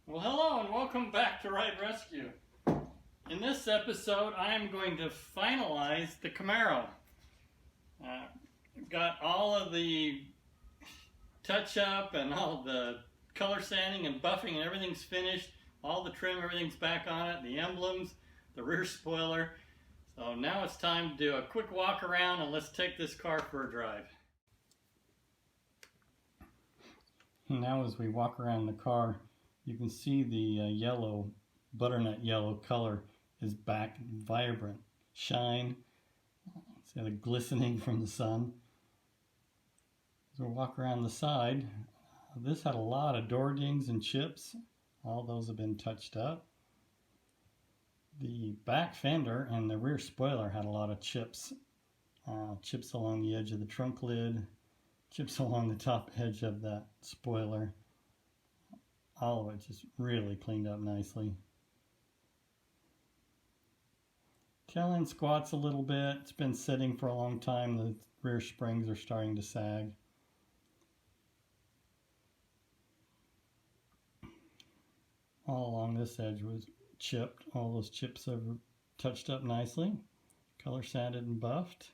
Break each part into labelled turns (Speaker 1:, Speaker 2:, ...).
Speaker 1: Well, hello and welcome back to Ride Rescue. In this episode, I am going to finalize the Camaro. I've got all of the touch-up and all the color sanding and buffing and everything's finished. All the trim, everything's back on it, the emblems, the rear spoiler. So now it's time to do a quick walk around and let's take this car for a drive. Now as we walk around the car, you can see the yellow, butternut yellow color is back, vibrant, shine. It's got a glistening from the sun. As we walk around the side, this had a lot of door dings and chips. All those have been touched up. The back fender and the rear spoiler had a lot of chips. Chips along the edge of the trunk lid, chips along the top edge of that spoiler. All of it just really cleaned up nicely. Tail end squats a little bit. It's been sitting for a long time. The rear springs are starting to sag. All along this edge was chipped. All those chips have touched up nicely. Color sanded and buffed.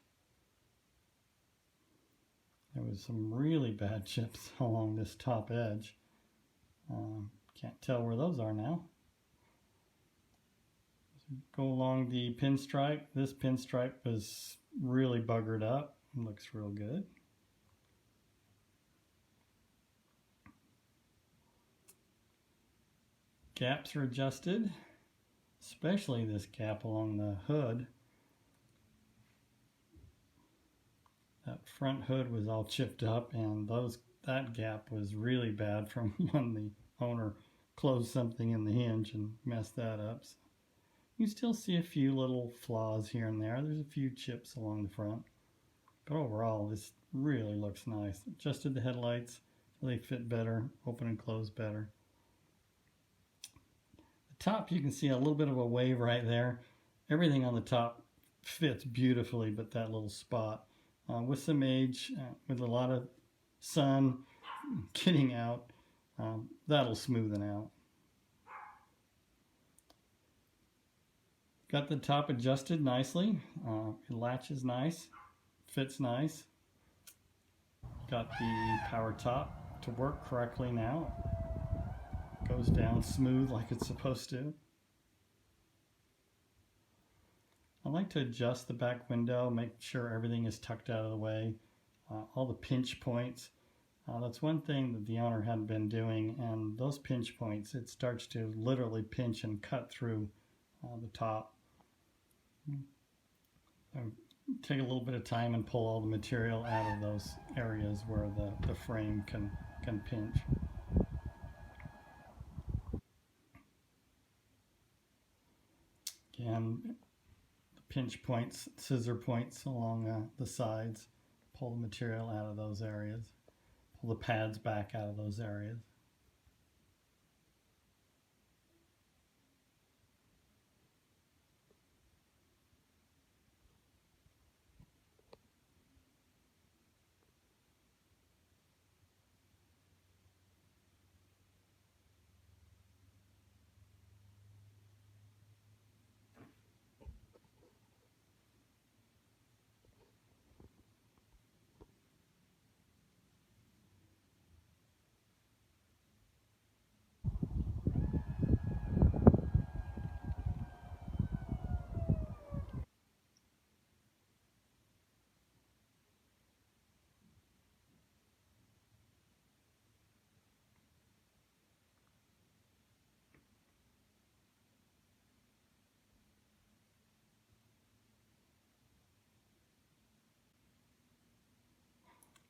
Speaker 1: There was some really bad chips along this top edge. Can't tell where those are now. Go along the pinstripe. This pinstripe is really buggered up. It looks real good. Gaps are adjusted, especially this gap along the hood. That front hood was all chipped up, and that gap was really bad from when the owner closed something in the hinge and messed that up. So you still see a few little flaws here and there. There's a few chips along the front, but overall this really looks nice. Adjusted the headlights so they fit better, open and close better. The top, you can see a little bit of a wave right there. Everything on the top fits beautifully, but that little spot. With some age, with a lot of sun getting out, that'll smoothen out. Got the top adjusted nicely. It latches nice, fits nice. Got the power top to work correctly now. Goes down smooth like it's supposed to. I like to adjust the back window, make sure everything is tucked out of the way. All the pinch points. That's one thing that the owner hadn't been doing, and those pinch points, it starts to literally pinch and cut through the top. Take a little bit of time and pull all the material out of those areas where the frame can pinch. Again, pinch points, scissor points along the sides. Pull the material out of those areas. Pull the pads back out of those areas.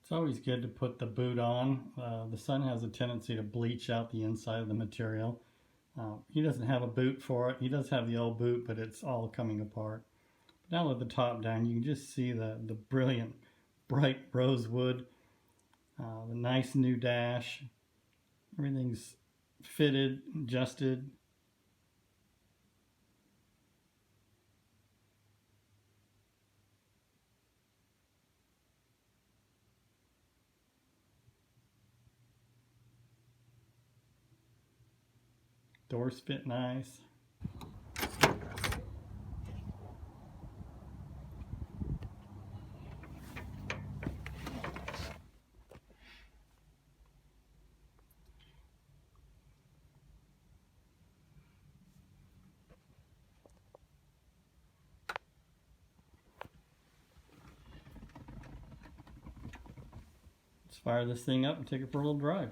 Speaker 1: It's always good to put the boot on. The sun has a tendency to bleach out the inside of the material. He doesn't have a boot for it. He does have the old boot, but it's all coming apart. But now with the top down, you can just see the brilliant, bright rosewood, the nice new dash. Everything's fitted, adjusted. Doors fit nice. Let's fire this thing up and take it for a little drive.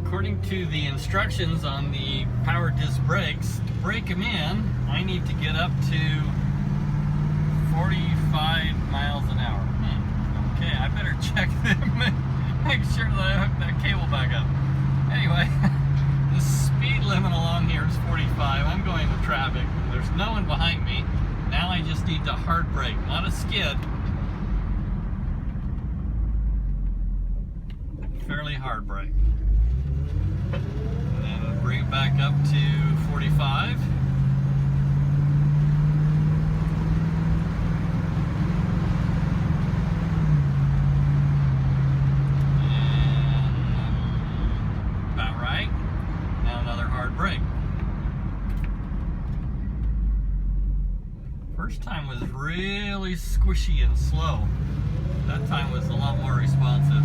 Speaker 1: According to the instructions on the power disc brakes, to brake them in, I need to get up to 45 miles an hour. Okay, I better check them and make sure that I hook that cable back up. Anyway, the speed limit along here is 45. I'm going with traffic. There's no one behind me. Now I just need to hard brake, not a skid. Fairly hard brake. And then we'll bring it back up to 45. And about right. Now another hard brake. First time was really squishy and slow. That time was a lot more responsive.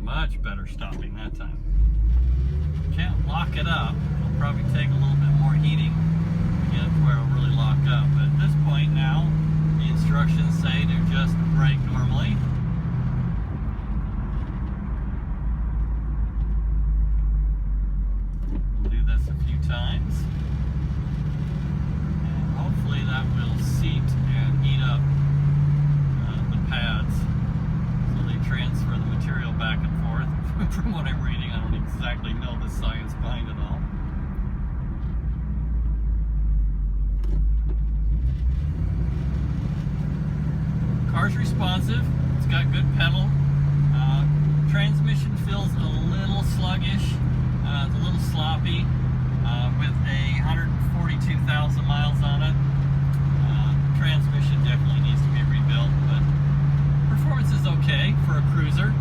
Speaker 1: Much better stopping that time. Can't lock it up. It'll probably take a little bit more heating to get it to where it'll really lock up. But at this point now, the instructions say to just brake normally. We'll do this a few times. And hopefully that will seat and heat up the pads so they transfer the material back and forth. From what I'm reading, I don't exactly know the science behind it all. Car's responsive. It's got good pedal. Transmission feels a little sluggish. It's a little sloppy with a 142,000 miles on it. Transmission definitely needs to be rebuilt, but performance is okay for a cruiser.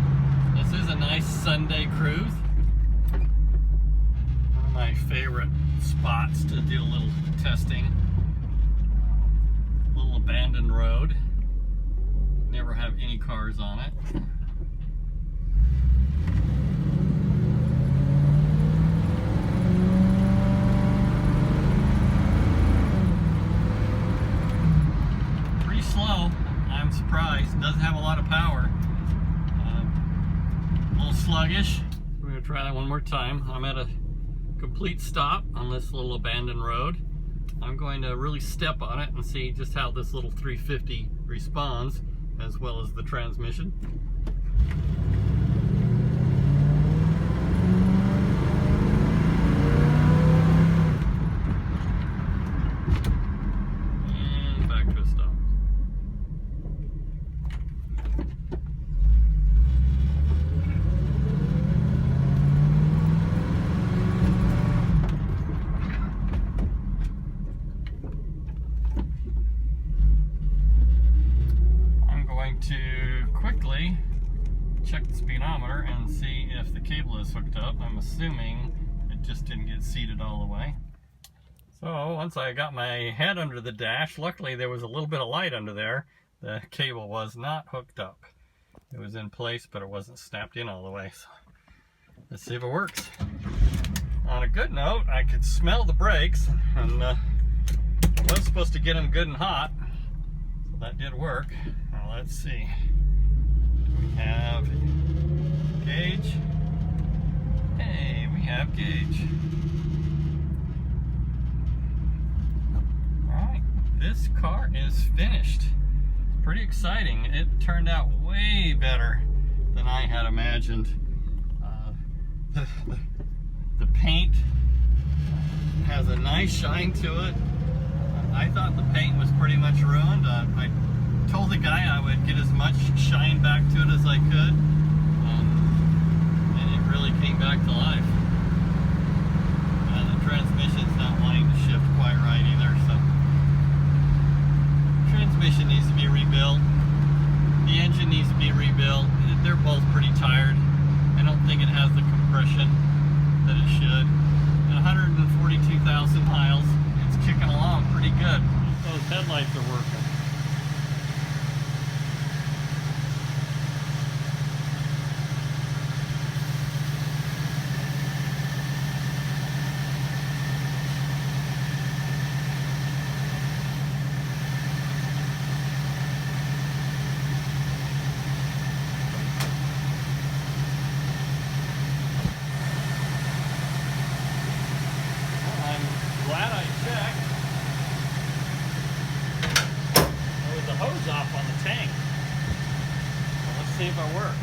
Speaker 1: This is a nice Sunday cruise. One of my favorite spots to do a little testing. Little abandoned road. Never have any cars on it. Pretty slow. I'm surprised. It doesn't have a lot of power. A little sluggish. We're going to try that one more time. I'm at a complete stop on this little abandoned road. I'm going to really step on it and see just how this little 350 responds, as well as the transmission. And back to a stop. To quickly check the speedometer and see if the cable is hooked up. I'm assuming it just didn't get seated all the way. So once I got my head under the dash, luckily there was a little bit of light under there. The cable was not hooked up. It was in place, but it wasn't snapped in all the way. So let's see if it works. On a good note, I could smell the brakes, and I was supposed to get them good and hot. So that did work. Now let's see. We have gauge. Hey, we have gauge. Alright, this car is finished. pretty exciting. It turned out way better than I had imagined. The paint has a nice shine to it. I thought the paint was pretty much ruined. I told the guy I would get as much shine back to it as I could, and it really came back to life. The transmission's not wanting to shift quite right either, so transmission needs to be rebuilt. The engine needs to be rebuilt. They're both pretty tired. I don't think it has the compression that it should. At 142,000 miles, it's kicking along pretty good. Those headlights are working. Glad I checked. There was a hose off on the tank. Well, let's see if it works.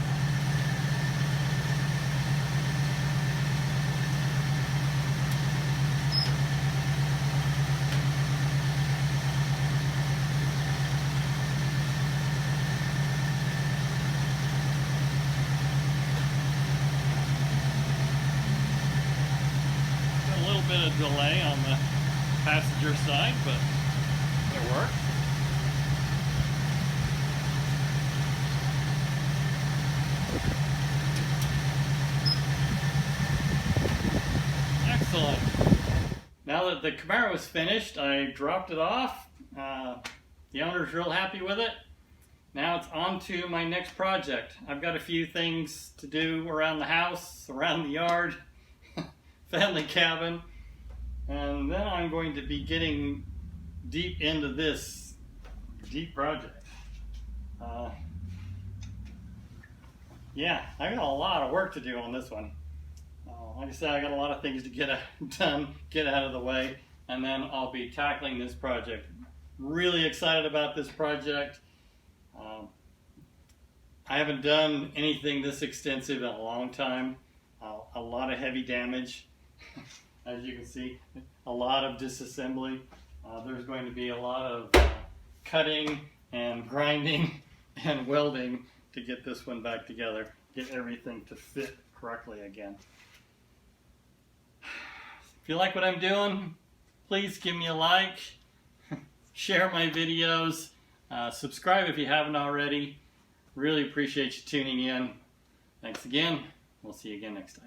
Speaker 1: A little bit of delay on the passenger side, but it works. Excellent. Now that the Camaro is finished, I dropped it off. The owner's real happy with it. Now it's on to my next project. I've got a few things to do around the house, around the yard, family cabin, and then I'm going to be getting deep into this deep project. Yeah, I got a lot of work to do on this one. Like I said, I got a lot of things to get done, get out of the way, and then I'll be tackling this project. Really excited about this project. I haven't done anything this extensive in a long time. A lot of heavy damage, as you can see, a lot of disassembly. There's going to be a lot of cutting and grinding and welding to get this one back together, get everything to fit correctly again. If you like what I'm doing, please give me a like, share my videos, subscribe if you haven't already. Really appreciate you tuning in. Thanks again. We'll see you again next time.